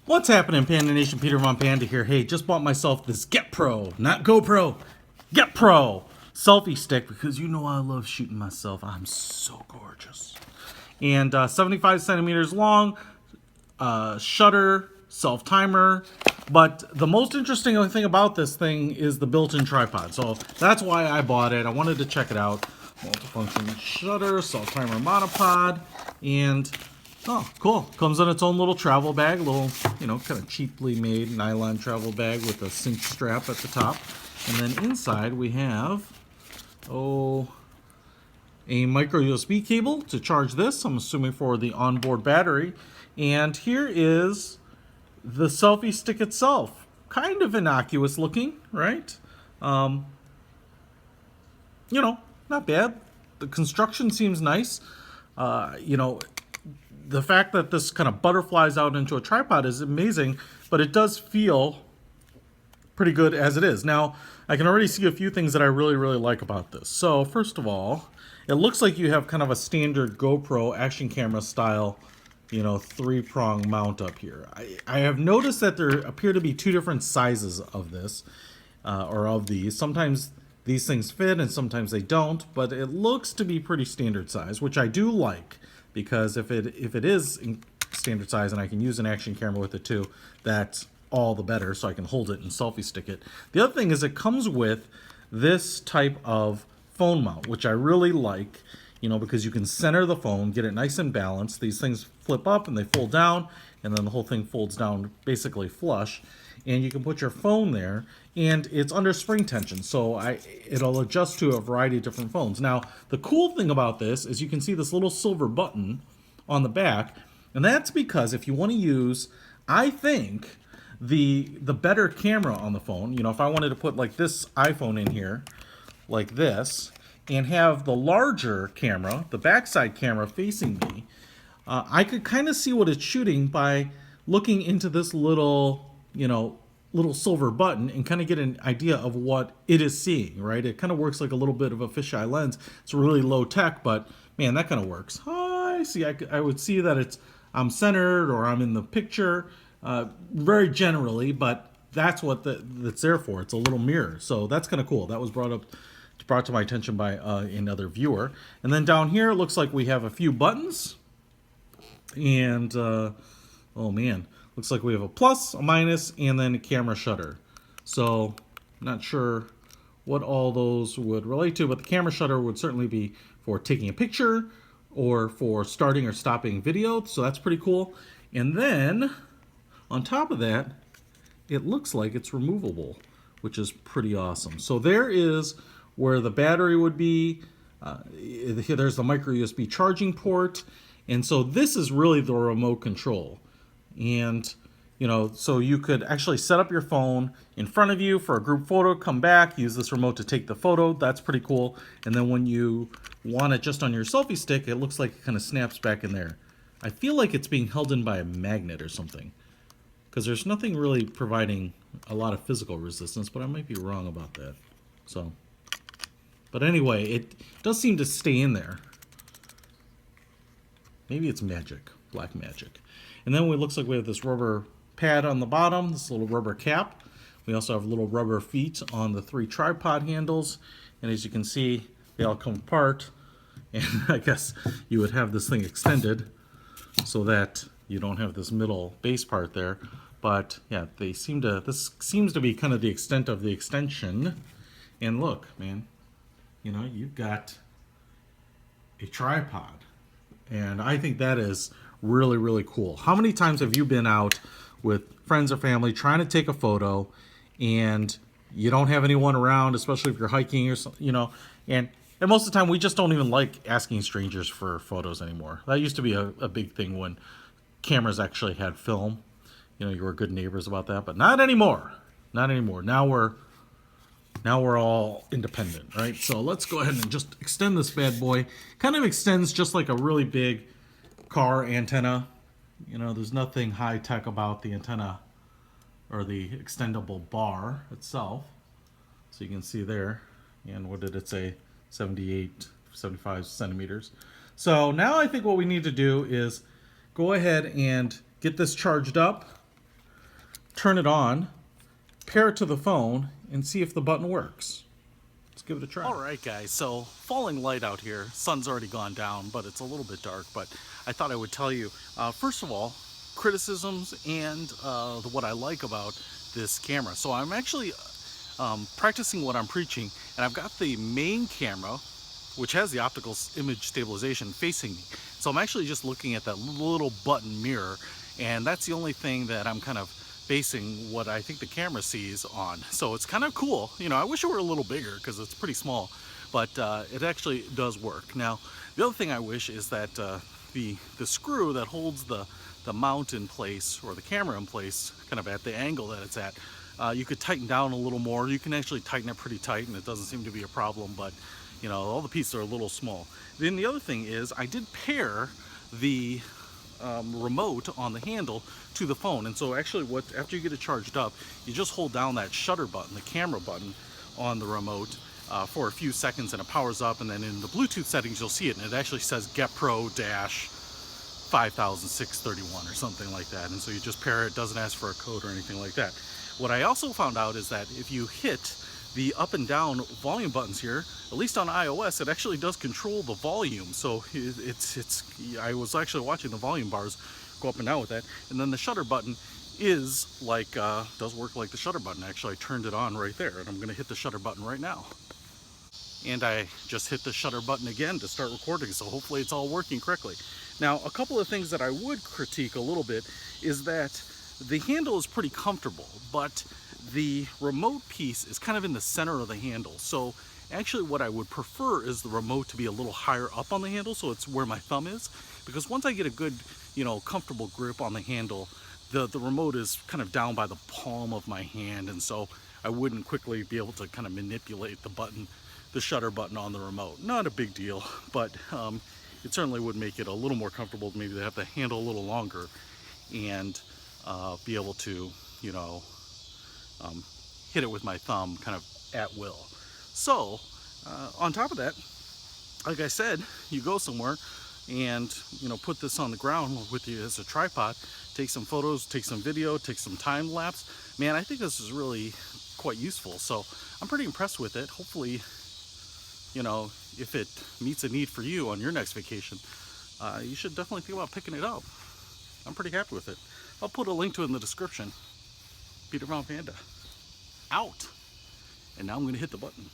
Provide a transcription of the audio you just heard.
What's happening, Panda Nation? Peter Von Panda here. Hey, just bought myself this Get Pro, not GoPro, Get Pro selfie stick because you know I love shooting myself. I'm so gorgeous. And 75 centimeters long, shutter, self-timer. But the most interesting thing about this thing is the built-in tripod. So that's why I bought it. I wanted to check it out. Multifunction shutter, self-timer monopod, and oh, cool. Comes in its own little travel bag, little, kind of cheaply made nylon travel bag with a cinch strap at the top. And then inside we have, a micro USB cable to charge this, I'm assuming for the onboard battery. And here is the selfie stick itself. Kind of innocuous looking, right? Not bad. The construction seems nice. The fact that this kind of butterflies out into a tripod is amazing, but it does feel pretty good as it is. Now, I can already see a few things that I really, really like about this. So, first of all, it looks like you have kind of a standard GoPro action camera style, three-prong mount up here. I have noticed that there appear to be two different sizes of this, or of these. Sometimes these things fit and sometimes they don't, but it looks to be pretty standard size, which I do like. Because if it is in standard size and I can use an action camera with it too, that's all the better, so I can hold it and selfie stick it. The other thing is it comes with this type of phone mount, which I really like, because you can center the phone, get it nice and balanced. These things flip up and they fold down, and then the whole thing folds down basically flush. And you can put your phone there, and it's under spring tension, so it'll adjust to a variety of different phones. Now, the cool thing about this is you can see this little silver button on the back, and that's because if you want to use, I think, the better camera on the phone, if I wanted to put like this iPhone in here, like this, and have the larger camera, the backside camera facing me, I could kind of see what it's shooting by looking into this little silver button and kind of get an idea of what it is seeing, right? It kind of works like a little bit of a fisheye lens. It's really low tech, but man, that kind of works. I see. I would see that I'm centered or I'm in the picture, very generally, but that's what that's there for. It's a little mirror, so that's kind of cool. That was brought to my attention by another viewer. And then down here, it looks like we have a few buttons, and oh man. Looks like we have a plus, a minus, and then a camera shutter. So, I'm not sure what all those would relate to, but the camera shutter would certainly be for taking a picture or for starting or stopping video. So that's pretty cool. And then, on top of that, it looks like it's removable, which is pretty awesome. So there is where the battery would be. There's the micro USB charging port. And so this is really the remote control. And, so you could actually set up your phone in front of you for a group photo, come back, use this remote to take the photo. That's pretty cool. And then when you want it just on your selfie stick, it looks like it kind of snaps back in there. I feel like it's being held in by a magnet or something, because there's nothing really providing a lot of physical resistance, but I might be wrong about that. So, but anyway, it does seem to stay in there. Maybe it's magic, black magic. And then it looks like we have this rubber pad on the bottom, this little rubber cap. We also have little rubber feet on the three tripod handles. And as you can see, they all come apart. And I guess you would have this thing extended so that you don't have this middle base part there. But yeah, this seems to be kind of the extent of the extension. And look, man, you've got a tripod. And I think that is really, really cool. How many times have you been out with friends or family trying to take a photo and you don't have anyone around, especially if you're hiking or something, and most of the time we just don't even like asking strangers for photos anymore. That used to be a big thing when cameras actually had film. You were good neighbors about that, but not anymore. Not anymore. Now we're all independent, right? So let's go ahead and just extend this bad boy. Kind of extends just like a really big car antenna. There's nothing high tech about the antenna or the extendable bar itself. So you can see there. And what did it say? 75 centimeters. So now I think what we need to do is go ahead and get this charged up turn it on, pair it to the phone, and see if the button works. Let's give it a try. Alright guys, so falling light out here. Sun's already gone down, but it's a little bit dark. But I thought I would tell you, first of all, criticisms and what I like about this camera. So I'm actually practicing what I'm preaching, and I've got the main camera, which has the optical image stabilization, facing me. So I'm actually just looking at that little button mirror, and that's the only thing that I'm kind of basing what I think the camera sees on. So it's kind of cool. You know, I wish it were a little bigger because it's pretty small, but it actually does work. Now, the other thing I wish is that the screw that holds the mount in place, or the camera in place, kind of at the angle that it's at, you could tighten down a little more. You can actually tighten it pretty tight, and it doesn't seem to be a problem, but you know, all the pieces are a little small. Then the other thing is, I did pair the remote on the handle to the phone, and so actually after you get it charged up, you just hold down that shutter button, the camera button on the remote for a few seconds, and it powers up, and then in the Bluetooth settings you'll see it, and it actually says Get Pro dash 5631 or something like that, and so you just pair it. Doesn't ask for a code or anything like that. What I also found out is that if you hit the up and down volume buttons here, at least on iOS, it actually does control the volume. So I was actually watching the volume bars go up and down with that, and then the shutter button is like does work like the shutter button. Actually, I turned it on right there, and I'm going to hit the shutter button right now. And I just hit the shutter button again to start recording, so hopefully it's all working correctly. Now, a couple of things that I would critique a little bit is that the handle is pretty comfortable, but the remote piece is kind of in the center of the handle. So actually what I would prefer is the remote to be a little higher up on the handle, so it's where my thumb is, because once I get a good, you know, comfortable grip on the handle, the remote is kind of down by the palm of my hand, and so I wouldn't quickly be able to kind of manipulate the shutter button on the remote. Not a big deal, but it certainly would make it a little more comfortable, maybe to have the handle a little longer and be able to, you know, hit it with my thumb kind of at will. So on top of that, like I said, you go somewhere and, you know, put this on the ground with you as a tripod, take some photos, take some video, take some time lapse. Man, I think this is really quite useful. So I'm pretty impressed with it. Hopefully, you know, if it meets a need for you on your next vacation, you should definitely think about picking it up. I'm pretty happy with it. I'll put a link to it in the description. Peter from Panda. Out. And now I'm going to hit the button.